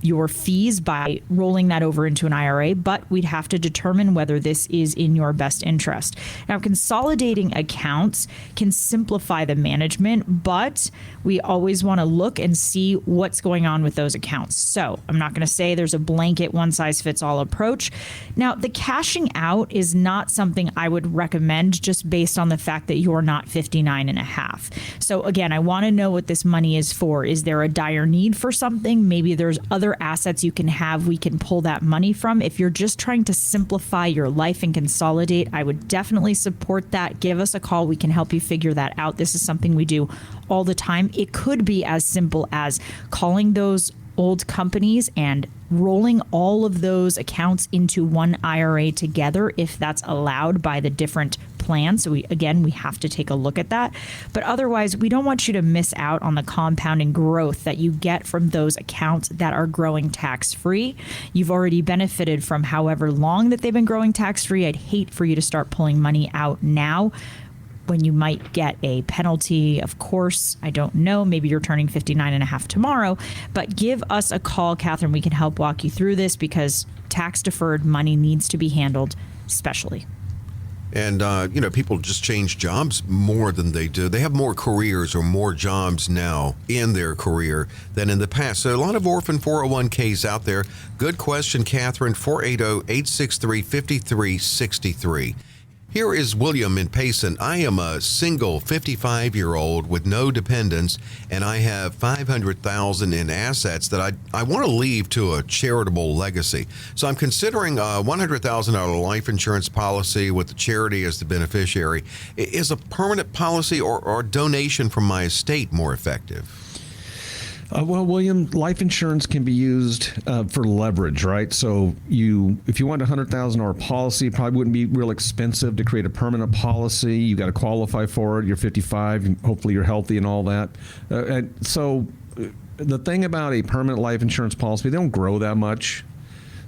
your fees by rolling that over into an IRA, but we'd have to determine whether this is in your best interest. Now, consolidating accounts can simplify the management, but we always want to look and see what's going on with those accounts. So I'm not going to say there's a blanket one-size-fits-all approach. Now, the cashing out is not something I would recommend just based on the fact that you're not 59 and a half. So again, I want to know what this money is for. Is there a dire need for something? Maybe there's other assets you can have we can pull that money from. If you're just trying to simplify your life and consolidate, I would definitely support that. Give us a call. We can help you figure that out. This is something we do all the time. It could be as simple as calling those old companies and rolling all of those accounts into one IRA together if that's allowed by the different plans. So we have to take a look at that. But otherwise, we don't want you to miss out on the compounding growth that you get from those accounts that are growing tax-free. You've already benefited from however long that they've been growing tax-free. I'd hate for you to start pulling money out now when you might get a penalty. Of course, I don't know. Maybe you're turning 59 and a half tomorrow, but give us a call, Catherine. We can help walk you through this because tax deferred money needs to be handled specially. And, people just change jobs more than they do. They have more careers or more jobs now in their career than in the past. So a lot of orphan 401ks out there. Good question, Catherine, 480-863-5363. Here is William in Payson. I am a single 55-year-old with no dependents, and I have $500,000 in assets that I want to leave to a charitable legacy. So I'm considering a $100,000 life insurance policy with the charity as the beneficiary. Is a permanent policy or donation from my estate more effective? Well, William, life insurance can be used for leverage, right? So if you want a $100,000 policy, it probably wouldn't be real expensive to create a permanent policy. You got to qualify for it. You're 55. Hopefully you're healthy and all that. So the thing about a permanent life insurance policy, they don't grow that much.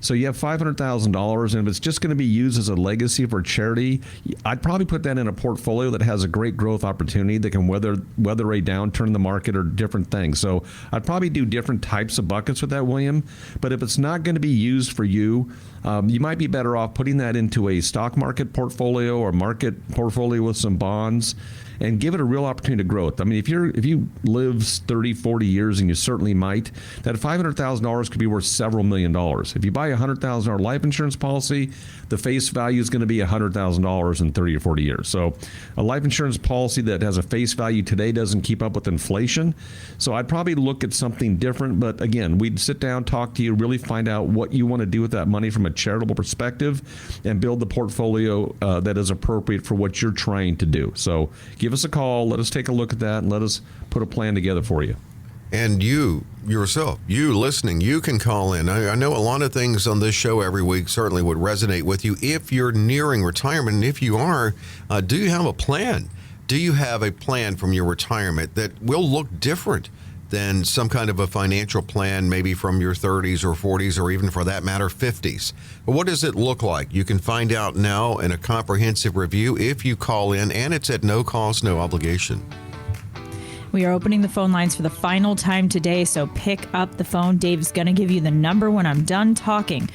So you have $500,000, and if it's just going to be used as a legacy for charity, I'd probably put that in a portfolio that has a great growth opportunity that can weather a downturn in the market or different things. So I'd probably do different types of buckets with that, William. But if it's not going to be used for you, you might be better off putting that into a stock market portfolio or market portfolio with some bonds and give it a real opportunity to growth. I mean, if you live 30, 40 years, and you certainly might, that $500,000 could be worth several $1 million. If you buy a $100,000 life insurance policy, the face value is going to be $100,000 in 30 or 40 years. So a life insurance policy that has a face value today doesn't keep up with inflation. So I'd probably look at something different. But again, we'd sit down, talk to you, really find out what you want to do with that money from a charitable perspective and build the portfolio that is appropriate for what you're trying to do. So give us a call. Let us take a look at that and let us put a plan together for you. And you yourself, you listening, you can call in. I know a lot of things on this show every week certainly would resonate with you if you're nearing retirement. And if you are, do you have a plan? Do you have a plan from your retirement that will look different than some kind of a financial plan, maybe from your 30s or 40s, or even for that matter, 50s? But what does it look like? You can find out now in a comprehensive review if you call in, and it's at no cost, no obligation. We are opening the phone lines for the final time today, so pick up the phone. Dave's going to give you the number when I'm done talking.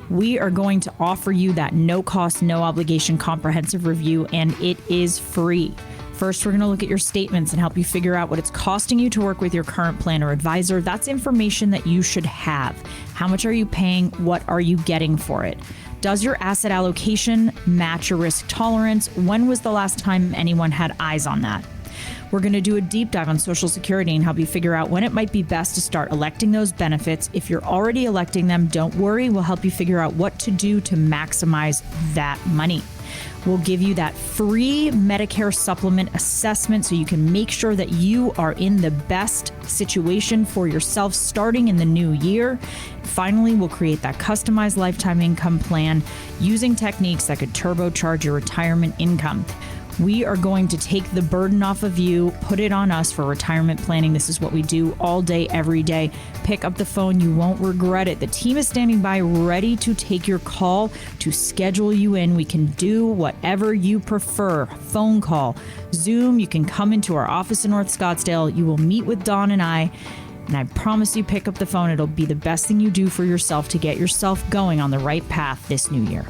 We are going to offer you that no cost, no obligation comprehensive review, and it is free. First, we're going to look at your statements and help you figure out what it's costing you to work with your current plan or advisor. That's information that you should have. How much are you paying? What are you getting for it? Does your asset allocation match your risk tolerance? When was the last time anyone had eyes on that? We're going to do a deep dive on Social Security and help you figure out when it might be best to start electing those benefits. If you're already electing them, don't worry. We'll help you figure out what to do to maximize that money. We'll give you that free Medicare supplement assessment so you can make sure that you are in the best situation for yourself starting in the new year. Finally, we'll create that customized lifetime income plan using techniques that could turbocharge your retirement income. We are going to take the burden off of you, put it on us for retirement planning. This is what we do all day, every day. Pick up the phone. You won't regret it. The team is standing by ready to take your call, to schedule you in. We can do whatever you prefer. Phone call, Zoom. You can come into our office in North Scottsdale. You will meet with Don and I. And I promise you, pick up the phone. It'll be the best thing you do for yourself to get yourself going on the right path this new year.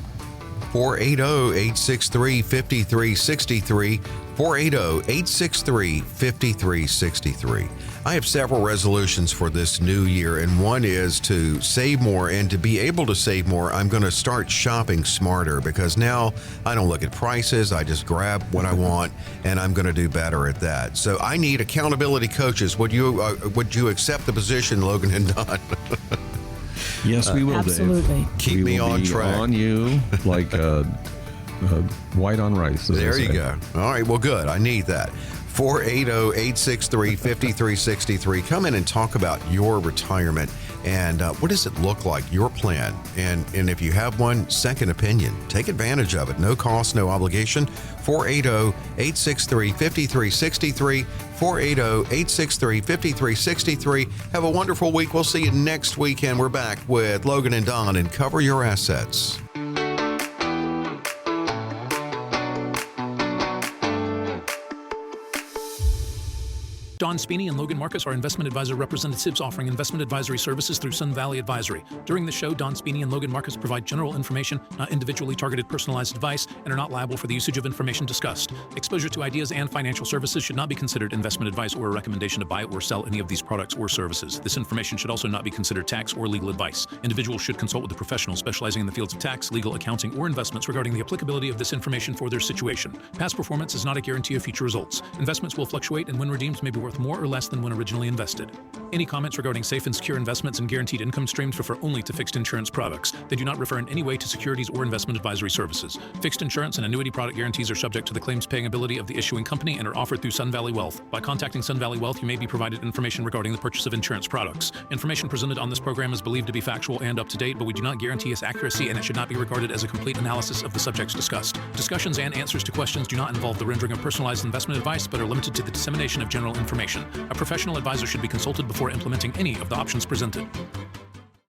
480-863-5363, 480-863-5363. I have several resolutions for this new year, and one is to save more. And to be able to save more, I'm going to start shopping smarter, because now I don't look at prices. I just grab what I want, and I'm going to do better at that. So I need accountability coaches. Would you accept the position, Logan and Don? Yes, we will, absolutely. Dave. Keep me on track. On you like white on rice. There you go. All right, well, good. I need that. 480-863-5363. Come in and talk about your retirement and what does it look like, your plan. And if you have one, second opinion. Take advantage of it. No cost, no obligation. 480-863-5363. 480-863-5363. Have a wonderful week. We'll see you next weekend. We're back with Logan and Don and Cover Your Assets. Don Spini and Logan Marcus are investment advisor representatives offering investment advisory services through Sun Valley Advisory. During the show, Don Spini and Logan Marcus provide general information, not individually targeted personalized advice, and are not liable for the usage of information discussed. Exposure to ideas and financial services should not be considered investment advice or a recommendation to buy or sell any of these products or services. This information should also not be considered tax or legal advice. Individuals should consult with a professional specializing in the fields of tax, legal, accounting, or investments regarding the applicability of this information for their situation. Past performance is not a guarantee of future results. Investments will fluctuate, and when redeemed may be worth more or less than when originally invested. Any comments regarding safe and secure investments and guaranteed income streams refer only to fixed insurance products. They do not refer in any way to securities or investment advisory services. Fixed insurance and annuity product guarantees are subject to the claims paying ability of the issuing company and are offered through Sun Valley Wealth. By contacting Sun Valley Wealth, you may be provided information regarding the purchase of insurance products. Information presented on this program is believed to be factual and up to date, but we do not guarantee its accuracy, and it should not be regarded as a complete analysis of the subjects discussed. Discussions and answers to questions do not involve the rendering of personalized investment advice, but are limited to the dissemination of general information. A professional advisor should be consulted before implementing any of the options presented.